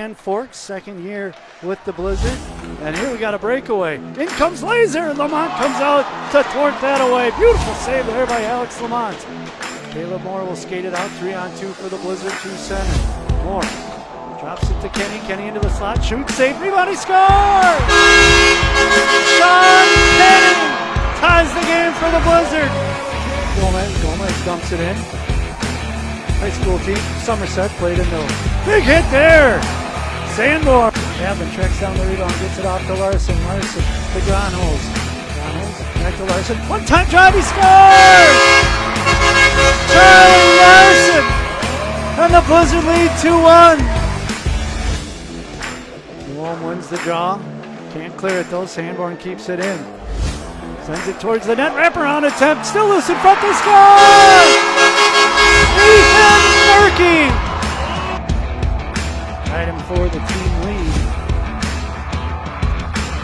And Forks, second year with the Blizzard. And here we got a breakaway. In comes Laser, and Lamont comes out to thwart that away. Beautiful save there by Alex Lamont. Caleb Moore will skate it out, 3-on-2 for the Blizzard, 2 center. Moore drops it to Kenny. Kenny into the slot, shoots, save, rebound, he scores! Sean Kenny ties the game for the Blizzard. Gomez dumps it in. High school team, Somerset played in the big hit there. Sandmore. Gavin tracks down the rebound, gets it off to Larson. Larson to Gronholz. Back to Larson. One-time drive, he scores! Charlie Larson! And the Blizzard lead 2-1. Newell wins the draw. Can't clear it though. Sanborn keeps it in. Sends it towards the net. Wraparound attempt. Still loose in front. They score! Ethan Murky! Item for the team lead.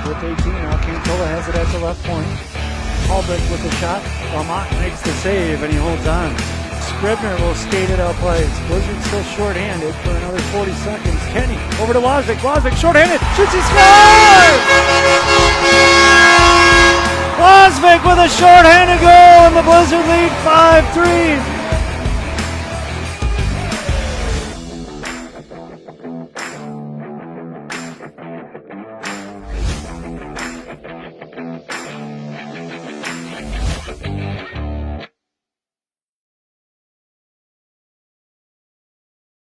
With 18 now. Cantola has it at the left point. Albrecht with the shot. Lamont makes the save and he holds on. Scribner will skate it out plays. Blizzard still short-handed for another 40 seconds. Kenny over to Wozniak. Wozniak short-handed. Shoots, he scores! Wozniak with a short-handed goal and the Blizzard lead 5-3.